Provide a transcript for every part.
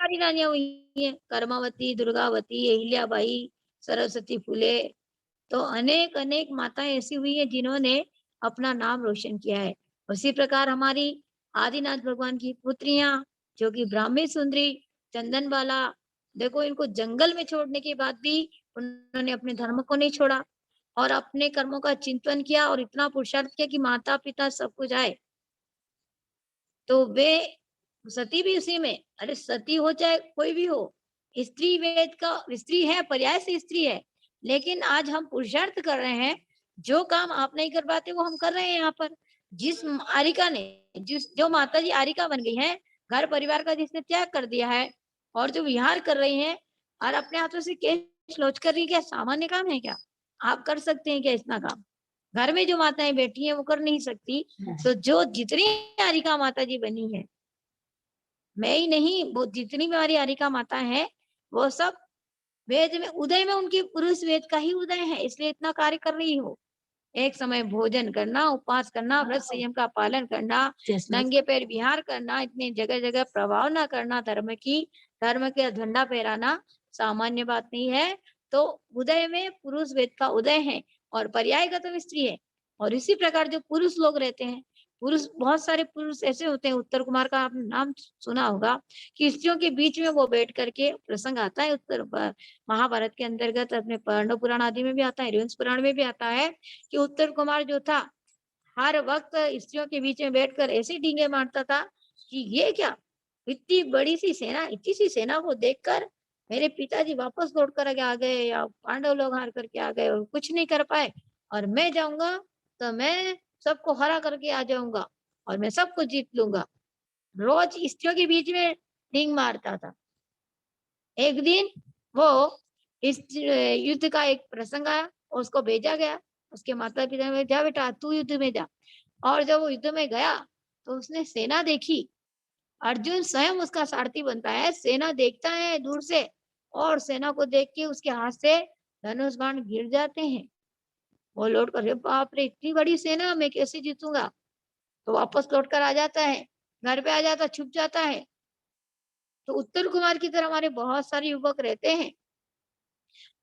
सारी रानियां हुई हैं, कर्मावती, दुर्गावती, अहिल्याबाई, सरस्वती फुले। तो अनेक अनेक माताएं ऐसी हुई हैं जिन्होंने अपना नाम रोशन किया है। उसी प्रकार हमारी आदिनाथ भगवान की पुत्रियां, जो कि ब्राह्मी सुंदरी, चंदनबाला, देखो इनको जंगल में छोड़ने के बाद भी उन्होंने अपने धर्म को नहीं छोड़ा और अपने कर्मों का चिंतन किया और इतना पुरुषार्थ किया कि माता पिता सब कुछ आए। तो वे सती भी उसी में, अरे सती हो चाहे कोई भी हो, स्त्री वेद का स्त्री है, पर्याय से स्त्री है। लेकिन आज हम पुरुषार्थ कर रहे हैं, जो काम आप नहीं कर पाते वो हम कर रहे हैं यहाँ पर। आरिका ने, जिस जो माताजी आरिका बन गई हैं, घर परिवार का जिसने त्याग कर दिया है और जो विहार कर रही हैं और अपने हाथों से केश लोच कर रही है, क्या सामान्य काम है क्या? आप कर सकते हैं क्या इतना काम? घर में जो माताएं बैठी हैं वो कर नहीं सकती, तो जो जितनी कारिका माता जी बनी है, मैं ही नहीं, वो जितनी भी हमारी कारिका माता है, वो सब वेद में उदय में उनकी पुरुष वेद का ही उदय है, इसलिए इतना कार्य कर रही हो। एक समय भोजन करना, उपवास करना, व्रत संयम का पालन करना, नंगे पैर विहार करना, इतने जगह जगह प्रभाव ना करना धर्म की, धर्म के झंडा फहराना सामान्य बात नहीं है। तो उदय में पुरुष वेद का उदय है और पर्यायगत में स्त्री है। और इसी प्रकार जो पुरुष लोग रहते हैं, पुरुष बहुत सारे पुरुष ऐसे होते हैं, उत्तर कुमार का आपने नाम सुना होगा कि स्त्रियों के बीच में वो बैठ करके प्रसंग आता है, महाभारत के अंतर्गत अपने पांडव पुराण आदि में भी आता है, हरिवंश पुराण में भी आता है कि उत्तर कुमार जो था, हर वक्त स्त्रियों के बीच में बैठकर ऐसे डींगे मारता था कि ये क्या, इतनी बड़ी सी सेना, इतनी सी सेना को देखकर मेरे पिताजी वापस लौट कर आ गए या पांडव लोग हार करके आ गए और कुछ नहीं कर पाए, और मैं जाऊंगा तो मैं सबको हरा करके आ जाऊंगा और मैं सबको जीत लूंगा। रोज स्त्रियों के बीच में डींग मारता था। एक दिन वो इस युद्ध का एक प्रसंग आया, उसको भेजा गया, उसके माता पिता ने जा बेटा तू युद्ध में जा। और जब वो युद्ध में गया तो उसने सेना देखी, अर्जुन स्वयं उसका सारथी बनता है, सेना देखता है दूर से और सेना को देख के उसके हाथ से धनुष बाण गिर जाते हैं। वो लौट कर, "अरे बाप रे, इतनी बड़ी सेना, मैं कैसे जीतूंगा?" तो वापस लौट कर आ जाता है, घर पे आ जाता, छुप जाता है। तो उत्तर कुमार की तरह हमारे बहुत सारे युवक रहते हैं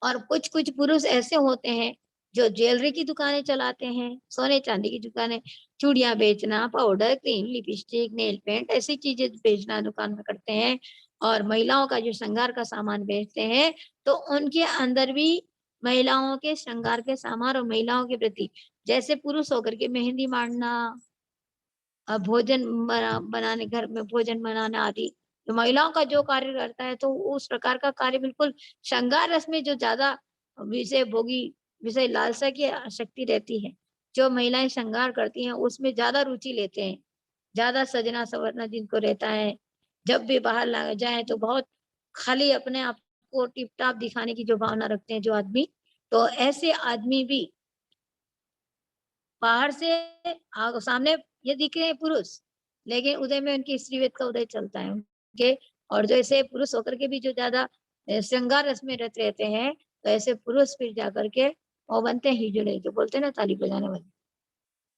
और कुछ-कुछ पुरुष ऐसे होते हैं जो ज्वेलरी की दुकानें चलाते हैं, सोने-चांदी की दुकानें, चूड़ियाँ बेचना, powder, cream, lipstick, nail paint ऐसी चीज़ें बेचना दुकान में करते हैं और महिलाओं का जो श्रृंगार का सामान बेचते हैं, तो उनके अंदर भी महिलाओं के श्रृंगार के सामान और महिलाओं के प्रति, जैसे पुरुष होकर के मेहंदी माड़ना, भोजन बनाने, घर में भोजन बनाना आदि, तो महिलाओं का जो कार्य करता है तो उस प्रकार का कार्य बिल्कुल श्रृंगार रस में जो ज़्यादा विषय भोगी, विषय लालसा की शक्ति रहती है, जो महिलाएँ श्रृंगार करती हैं उसमें ज़्यादा रुचि लेते हैं, ज़्यादा सजना-संवरना जिनको रहता है, जब भी बाहर ला जाएँ तो बहुत खाली अपने आप को टिप-टाप दिखाने की जो भावना रखते हैं जो आदमी, तो ऐसे आदमी भी बाहर से सामने ये दिख रहे हैं पुरुष, लेकिन उदय में उनकी स्त्रीवेद का उदय चलता है उनके। और जो ऐसे पुरुष होकर के भी जो ज़्यादा श्रृंगार रस में रत रहते हैं, तो ऐसे पुरुष फिर जाकर के वो बनते हैं हिजड़े, जो बोलते हैं ना ताली बजाने वाले,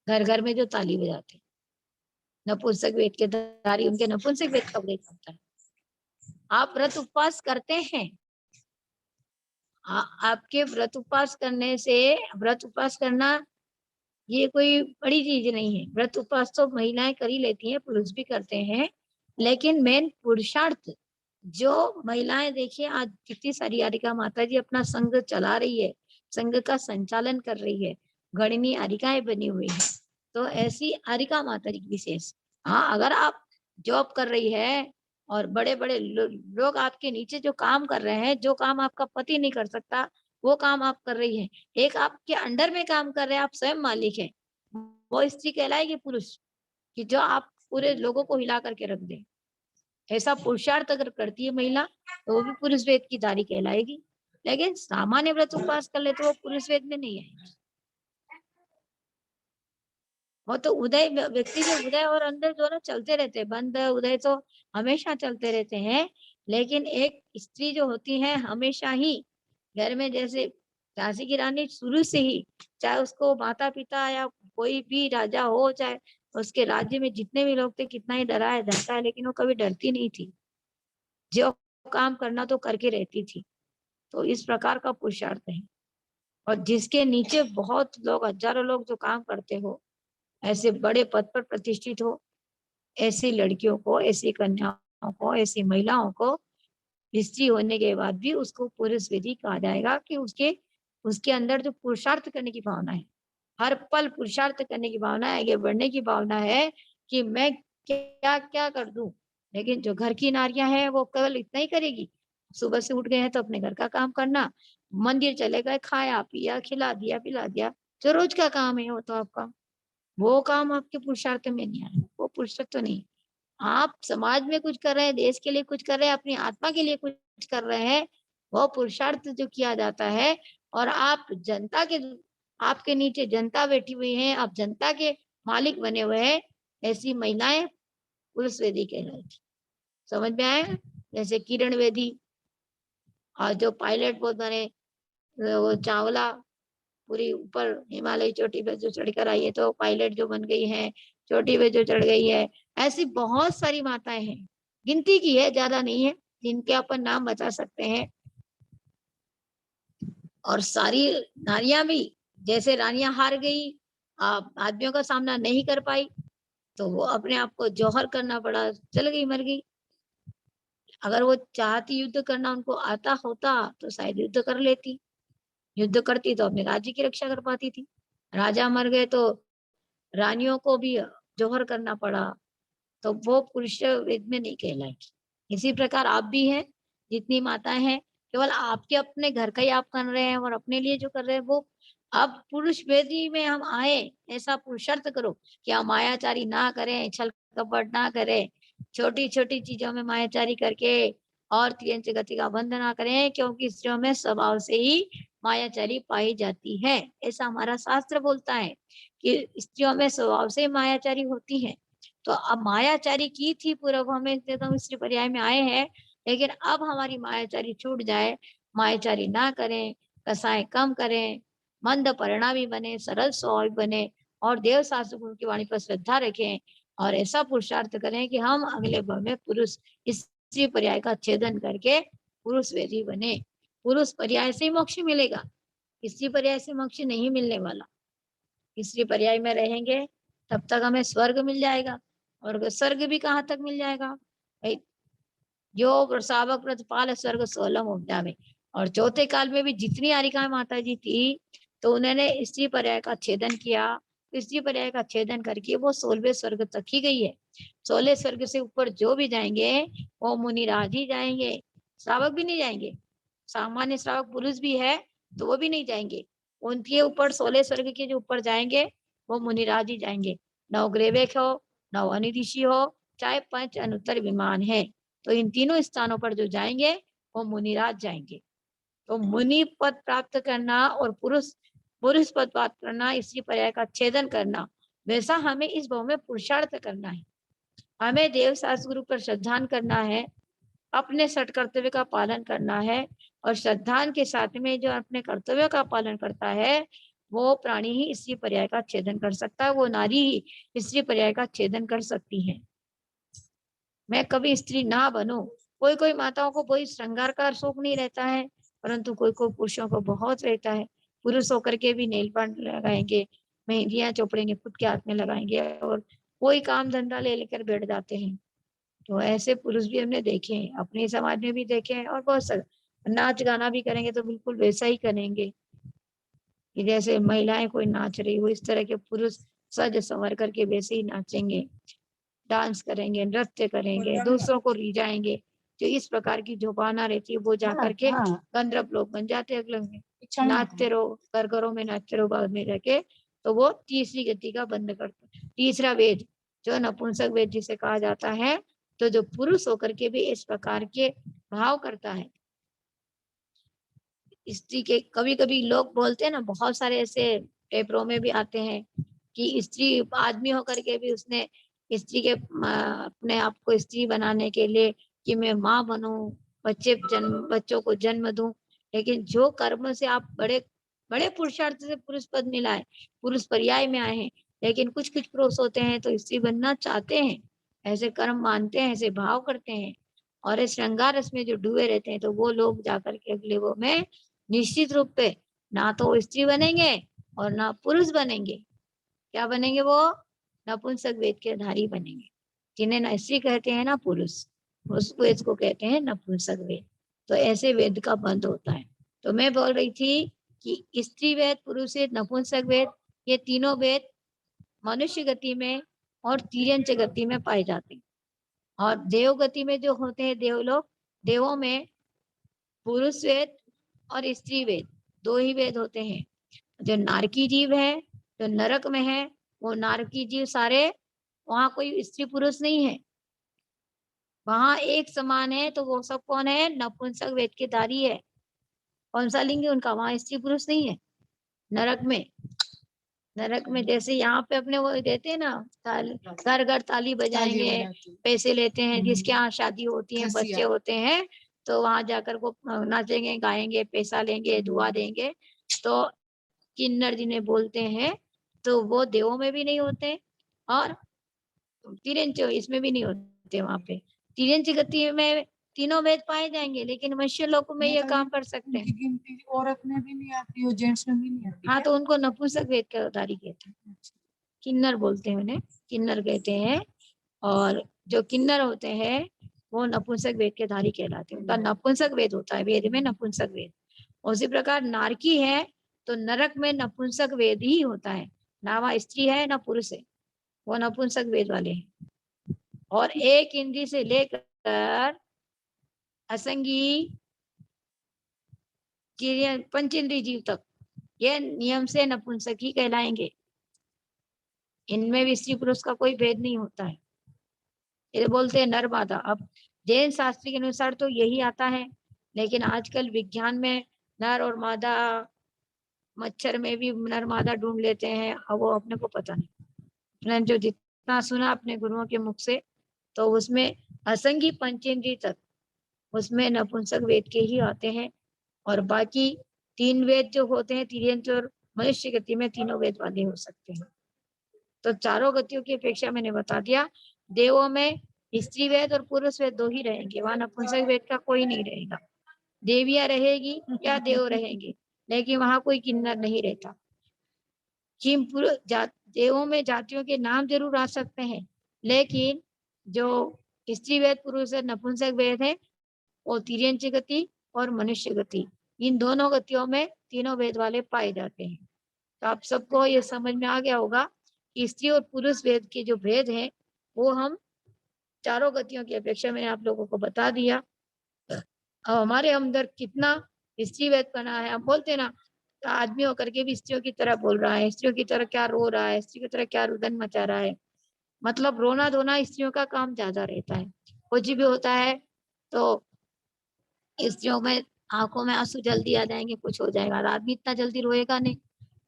घर-घर में जो ताली बजाते हैं। नपुंसक वेद के धारी उनके नपुंसक वेद का उदय चलता है। आप व्रत उपवास करते हैं, आपके व्रत उपवास करने से, व्रत उपवास करना ये कोई बड़ी चीज़ नहीं है। व्रत उपवास तो महिलाएँ कर ही लेती हैं, पुरुष भी करते हैं। लेकिन मेन पुरुषार्थ, जो महिलाएँ देखिए आज कितनी सारी आरिका माताजी अपना संघ चला रही है, संघ का संचालन कर रही है, गणिनी आरिकाएँ बनी हुई हैं। तो ऐसी आरिका माताजी की विशेष, हाँ, अगर आप जॉब कर रही है और बड़े-बड़े लोग आपके नीचे जो काम कर रहे हैं, जो काम आपका पति नहीं कर सकता, वो काम आप कर रही हैं। एक आपके अंडर में काम कर रहे हैं, आप स्वयं मालिक हैं। वो स्त्री कहलाएगी पुरुष, कि जो आप पूरे लोगों को हिला करके रख दें। ऐसा पुरुषार्थ अगर करती है महिला, तो वो भी पुरुष वेद की धारी कहलाएगी। लेकिन सामान्य व्रत उपवास कर ले तो वो पुरुष वेद में नहीं आएगी। वो तो उदय व्यक्ति के उदय और अंदर दोनों चलते रहते हैं, बंद उदय तो हमेशा चलते रहते हैं। लेकिन एक स्त्री जो होती है हमेशा ही घर में, जैसे झांसी की रानी शुरू से ही, चाहे उसको माता-पिता या कोई भी राजा हो, चाहे उसके राज्य में जितने भी लोग थे, कितना ही डराया धमकाया, लेकिन वो कभी डरती नहीं थी। जो काम करना तो करके रहती थी। तो इस प्रकार का पुरुषार्थ है। और जिसके नीचे बहुत लोग, हजारों लोग जो काम करते हो, ऐसे बड़े पद पर प्रतिष्ठित हो, ऐसी लड़कियों को, ऐसी कन्याओं को, ऐसी महिलाओं को स्त्री होने के बाद भी उसको पुरुष विधि कहा जाएगा कि उसके उसके अंदर जो पुरुषार्थ करने की भावना है, हर पल पुरुषार्थ करने की भावना है, आगे बढ़ने की भावना है कि मैं क्या क्या कर दूं। लेकिन जो घर की नारियां हैं वो केवल इतना ही करेगी, सुबह से उठ गए हैं तो अपने घर का काम करना, मंदिर चले गए, खाया पिया, खिला दिया पिला दिया, जो रोज का काम है वो तो आपका, वो काम आपके पुरुषार्थ में नहीं आया, वो पुरुषार्थ तो नहीं। आप समाज में कुछ कर रहे हैं, देश के लिए कुछ कर रहे हैं, अपनी आत्मा के लिए कुछ कर रहे हैं, वो पुरुषार्थ जो किया जाता है। और आप जनता के, आपके नीचे जनता बैठी हुई है, आप जनता के मालिक बने हुए हैं, ऐसी महिलाएं पुरुष वेदी कहलाती। समझ में आया? जैसे किरण वेदी, और जो पायलट वो बने, वो चावला, पूरी ऊपर हिमालय चोटी पे जो चढ़कर आई है, तो पायलट जो बन गई है, चोटी पे जो चढ़ गई है। ऐसी बहुत सारी माताएं हैं, गिनती की है, ज्यादा नहीं है, जिनके अपन नाम बता सकते हैं। और सारी नारियां भी, जैसे रानियां हार गई, आदमियों का सामना नहीं कर पाई, तो वो अपने आप को जौहर करना पड़ा, चल गई, मर गई। अगर वो चाहती युद्ध करना, उनको आता होता, तो शायद युद्ध कर लेती, युद्ध करती तो अपने राज्य की रक्षा कर पाती थी। राजा मर गए तो रानियों को भी जौहर करना पड़ा, तो वो पुरुष वेद में नहीं कहलाएगी। इसी प्रकार आप भी हैं, जितनी माताएं हैं, केवल आपके अपने घर का ही आप कर रहे हैं और अपने लिए जो कर रहे हैं वो, अब पुरुष वेदी में हम आए, ऐसा पुरुषार्थ करो कि हम मायाचारी ना करें, छल कपट ना करें, छोटी छोटी चीजों में मायाचारी करके और तियंच गति का बंध ना करें, क्योंकि स्त्रियों में स्वभाव से ही मायाचारी पाई जाती है। ऐसा हमारा शास्त्र बोलता है कि स्त्रियों में स्वभाव से मायाचारी होती है। तो अब मायाचारी की थी पूर्व, हमें एकदम स्त्री पर्याय में आए हैं, लेकिन अब हमारी मायाचारी छूट जाए, मायाचारी ना करें, कसाय कम करें, मंद परिणामी बने, सरल स्वभाव बने, और देव शास्त्र गुरु की वाणी पर श्रद्धा रखें, और ऐसा पुरुषार्थ करें कि हम अगले भव में पुरुष, इस स्त्री पर्याय का छेदन करके पुरुष वेदी बने। पुरुष पर्याय से ही मोक्ष मिलेगा, स्त्री पर्याय से मोक्ष नहीं मिलने वाला। स्त्री पर्याय में रहेंगे तब तक हमें स्वर्ग मिल जाएगा, और स्वर्ग भी कहाँ तक मिल जाएगा भाई, जो प्रसावक प्रतिपाल स्वर्ग सोलम उपजा में। और चौथे काल में भी जितनी आरिकाएं माता जी थी, तो उन्होंने स्त्री पर्याय का छेदन किया, स्त्री पर्याय का छेदन करके वो 16वें स्वर्ग तक ही गई है। 16 स्वर्ग से ऊपर जो भी जाएंगे वो मुनिराज ही जाएंगे, श्रावक भी नहीं जाएंगे। सामान्य श्रावक पुरुष भी है तो वो भी नहीं जाएंगे, उनके ऊपर 16 स्वर्ग के जो ऊपर जाएंगे वो मुनिराज ही जाएंगे। नवग्रेवेक हो, नव अनिऋषि हो, चाहे पंच अनुत्तर विमान है, तो इन तीनों स्थानों पर जो जाएंगे वो मुनिराज जाएंगे। तो मुनि पद प्राप्त करना और पुरुष पुरुष पद प्राप्त करना, इसी पर्याय का छेदन करना, वैसा हमें इस भाव में पुरुषार्थ करना है। हमें देव शास्त्र गुरु पर श्रद्धान करना है, अपने सठ कर्तव्य का पालन करना है, और श्रद्धान के साथ में जो अपने कर्तव्य का पालन करता है, वो प्राणी ही इसी पर्याय का छेदन कर सकता है, वो नारी ही इसी पर्याय का छेदन कर सकती है। मैं कभी स्त्री ना बनूं। कोई कोई माताओं को कोई श्रृंगार का शौक नहीं रहता है, परंतु कोई कोई पुरुषों को बहुत रहता है। पुरुष होकर के भी नेल पेंट लगाएंगे, मेहंदियां चोपड़ेंगे, खुद के हाथ में लगाएंगे, और कोई काम धंधा ले लेकर बैठ जाते हैं। तो ऐसे पुरुष भी हमने देखे हैं, अपने समाज में भी देखे हैं, और बहुत सारे नाच गाना भी करेंगे तो बिल्कुल वैसा ही करेंगे कि जैसे महिलाएं कोई नाच रही हो, इस तरह के पुरुष सज संवर करके वैसे ही नाचेंगे, डांस करेंगे, नृत्य करेंगे, दूसरों को रिझाएंगे। जो इस प्रकार की जो भावना रहती है वो जाकर के गंधर्व लोग बन जाते हैं अगले में। नाचते रहो, घर घरों में नाचते रहो, बाद में जाके तो वो तीसरी गति का बंद करता। तीसरा वेद जो नपुंसक वेद जिसे कहा जाता है, तो जो पुरुष होकर के भी इस प्रकार के भाव करता है। स्त्री के कभी कभी लोग बोलते हैं ना, बहुत सारे ऐसे पेपरों में भी आते हैं कि स्त्री आदमी होकर के भी उसने स्त्री के अपने आप को स्त्री बनाने के लिए कि मैं माँ बनूं, बच्चों को जन्म दूं। लेकिन जो कर्म से आप बड़े बड़े पुरुषार्थ से पुरुष पद मिला है, पुरुष पर्याय में आए हैं, लेकिन कुछ कुछ पुरुष होते हैं तो स्त्री बनना चाहते हैं, ऐसे कर्म मानते हैं, ऐसे भाव करते हैं, और इस श्रृंगार रस में जो डूबे रहते हैं तो वो लोग जाकर के अगले वो में निश्चित रूप पे ना तो वो स्त्री बनेंगे और ना पुरुष बनेंगे। क्या बनेंगे वो? नपुंसक वेद के धारी बनेंगे, जिन्हें ना स्त्री कहते हैं ना पुरुष, उस वेद को कहते हैं नपुंसक वेद। तो ऐसे वेद का बंध होता है। तो मैं बोल रही थी कि स्त्री वेद, पुरुष वेद, नपुंसक वेद, ये तीनों वेद मनुष्य गति में और तिर्यंच गति में पाए जाते हैं। और देव गति में जो होते हैं देवलोक, देवों में पुरुष वेद और स्त्री वेद दो ही वेद होते हैं। जो नारकी जीव है, जो नरक में है, वो नारकी जीव सारे, वहां कोई स्त्री पुरुष नहीं है, वहां एक समान है। तो वो सब कौन है? नपुंसक वेद के धारी है। कौन सा लिंग है उनका? वहां स्त्री पुरुष नहीं है नरक में। नरक में जैसे यहाँ पे अपने वो देते हैं ना, घर घर ताली बजाएंगे, पैसे लेते हैं, जिसके यहाँ शादी होती है, बच्चे होते हैं, तो वहां जाकर वो नाचेंगे, गाएंगे, पैसा लेंगे, दुआ देंगे। तो किन्नर जिन्हें बोलते हैं, तो वो देवों में भी नहीं होते और तिरंच इसमें भी नहीं होते। वहां पे तिरंच गति में तीनों वेद पाए जाएंगे, लेकिन मनुष्य लोक में ये काम कर सकते हैं। गिनती औरत में भी नहीं आती और जेंट्स में भी नहीं आती। हाँ, तो उनको नपुंसक वेद के अवतारी कहते हैं, किन्नर बोलते हैं उन्हें, किन्नर कहते हैं। और जो किन्नर होते हैं वो नपुंसक वेद के धारी कहलाते हैं। उनका नपुंसक वेद होता है, वेद में नपुंसक वेद। उसी प्रकार नारकी है तो नरक में नपुंसक वेद ही होता है, ना वहाँ स्त्री है ना पुरुष है, वो नपुंसक वेद वाले हैं। और एक इंद्री से लेकर असंगी पंचेंद्रीय जीव तक ये नियम से नपुंसक ही कहलाएंगे। इनमें भी स्त्री पुरुष का कोई भेद नहीं होता है। ये बोलते हैं नर मादा। अब जैन शास्त्र के अनुसार तो यही आता है, लेकिन आजकल विज्ञान में नर और मादा, मच्छर में भी नर मादा ढूंढ लेते हैं, और वो अपने को पता नहीं। मैंने जो जितना सुना अपने गुरुओं के मुख से, तो उसमें असंगी पंचेंद्रिय तक उसमें नपुंसक वेद के ही आते हैं। और बाकी तीन वेद जो होते हैं, तिर्यंच और मनुष्य गति में, तीनों वेद वाले हो सकते हैं। तो चारों गतियों की अपेक्षा मैंने बता दिया, देवों में स्त्री वेद और पुरुष वेद दो ही रहेंगे, वहां नपुंसक वेद का कोई नहीं रहेगा। देवियां रहेगी या देव रहेंगे, लेकिन वहां कोई किन्नर नहीं रहता। देवों में जातियों के नाम जरूर आ सकते हैं, लेकिन जो स्त्री वेद, पुरुष वेद, नपुंसक वेद है, वो तिर्यंच गति और मनुष्य गति, इन दोनों गतियों में तीनों वेद वाले पाए जाते हैं। तो आप सबको ये समझ में आ गया होगा कि स्त्री और पुरुष वेद के जो भेद हैं वो हम चारों गतियों की अपेक्षा मैंने आप लोगों को बता दिया। अब हमारे अंदर कितना स्त्री वेद बना है, हम बोलते हैं ना, आदमी होकर के भी स्त्रियों की तरह बोल रहा है, स्त्रियों की तरह क्या रो रहा है, स्त्री की तरह क्या रुदन मचा रहा है। मतलब रोना धोना स्त्रियों का काम ज्यादा रहता है। कुछ भी होता है तो स्त्रियों में आंखों में आंसू जल्दी आ जाएंगे, कुछ हो जाएगा। आदमी इतना जल्दी रोएगा नहीं।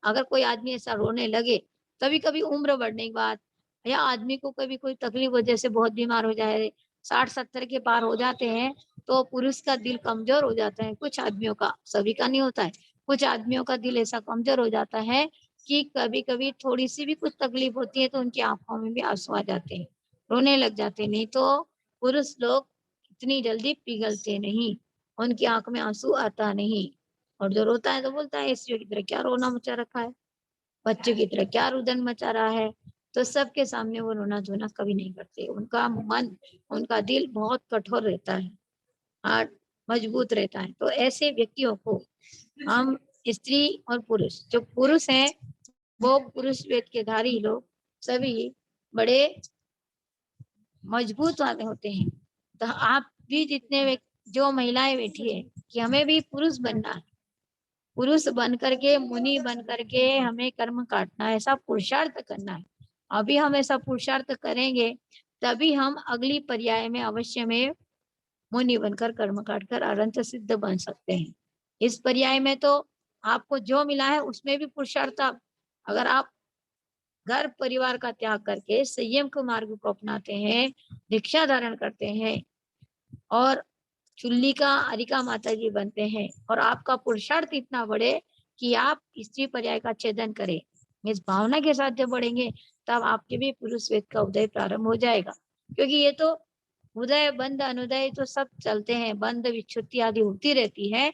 अगर कोई आदमी ऐसा रोने लगे, कभी कभी उम्र बढ़ने के बाद, या आदमी को कभी कोई तकलीफ वजह से बहुत बीमार हो जाए, 60-70 के पार हो जाते हैं, तो पुरुष का दिल कमजोर हो जाता है। कुछ आदमियों का, सभी का नहीं होता है, कुछ आदमियों का दिल ऐसा कमजोर हो जाता है कि कभी कभी थोड़ी सी भी कुछ तकलीफ होती है तो उनकी आंखों में भी आंसू आ जाते हैं, रोने लग जाते हैं। नहीं तो पुरुष लोग इतनी जल्दी पिघलते नहीं, उनकी आंख में आंसू आता नहीं। और जो रोता है तो बोलता है स्त्रियों की तरह क्या रोना मचा रखा है, बच्चों की तरह क्या रुदन मचा रहा है। तो सबके सामने वो रोना धोना कभी नहीं करते। उनका मन, उनका दिल बहुत कठोर रहता है, हार्ट मजबूत रहता है। तो ऐसे व्यक्तियों को हम स्त्री और पुरुष, जो पुरुष हैं वो पुरुष वेद के धारी लोग सभी बड़े मजबूत वाले होते हैं। तो आप भी जितने जो महिलाएं बैठी है कि हमें भी पुरुष बनना है, पुरुष बन करके, मुनि बन करके हमें कर्म काटना है, ऐसा पुरुषार्थ करना है। अभी हम ऐसा पुरुषार्थ करेंगे तभी हम अगली पर्याय में अवश्य में मुनि बनकर कर्म काट कर अनंत सिद्ध बन सकते हैं। इस पर्याय में तो आपको जो मिला है उसमें भी पुरुषार्थ, अगर आप घर परिवार का त्याग करके संयम के मार्ग को अपनाते हैं, दीक्षा धारण करते हैं और चुल्ली का अरिका माता जी बनते हैं, और आपका पुरुषार्थ इतना बढ़े कि आप स्त्री पर्याय का छेदन करें, इस भावना के साथ जब बढ़ेंगे तब आपके भी पुरुष वेद का उदय प्रारंभ हो जाएगा। क्योंकि ये तो उदय बंद अनुदय तो सब चलते हैं, बंद विच्छुत्ति आदि होती रहती है।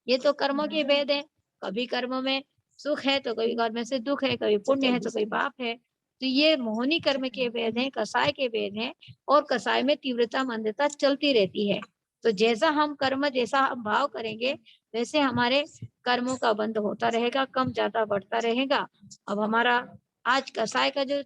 ये तो कर्मों के भेद है। कभी कर्म में सुख है तो कभी कर्म में से दुख है, कभी पुण्य है तो कभी पाप है। तो ये मोहनी कर्म के भेद हैं, कसाय के भेद हैं, और कसाय में तीव्रता मंदता चलती रहती है। तो जैसा हम कर्म, जैसा हम भाव करेंगे, वैसे हमारे कर्मों का बंध होता रहेगा, कम ज्यादा बढ़ता रहेगा। अब हमारा आज कसाय का जो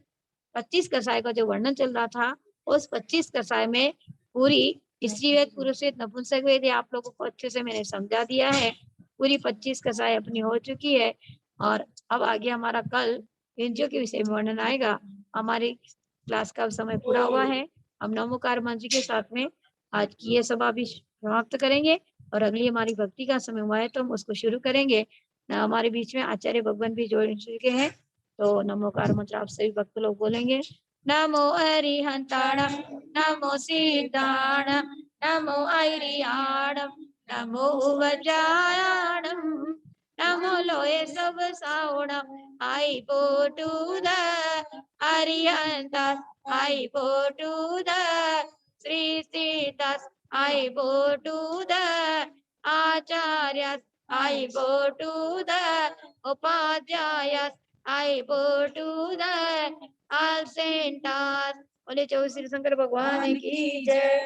25 कसाय का जो वर्णन चल रहा था, उस 25 कसाय में पूरी स्त्री वेद, पुरुष वेद, नपुंसक वेद, ये आप लोगों को अच्छे से मैंने समझा दिया है। पूरी 25 कसाय अपनी हो चुकी है। और अब आगे हमारा कल इंद्रियों के विषय में वर्णन आएगा। हमारी क्लास का समय पूरा हुआ है। हम नमोकार मंत्र के साथ में आज की ये सभा भी समाप्त करेंगे, और अगली हमारी भक्ति का समय हुआ है तो हम उसको शुरू करेंगे। हमारे बीच में आचार्य भगवान भी जोड़ चुके हैं, तो नमोकार मंत्र आप सभी भक्त लोग बोलेंगे। नमो अरिहंताणम, नमो सिद्धाणम, नमो ऐरियाणम, नमो वज्रायाणम, नमो लोये सब सावणम, I go to the Arihantas, I go to the Sri Siddhas, I go to the Acharyas, I go to the Upadhyayas, I go to the all saints. बोले चौ श्री शंकर भगवान की जय,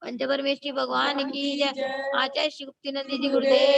पंचपरमेष्ठी भगवान की जय, आचार्य श्री गुप्ती नंदी जी गुरुदेव।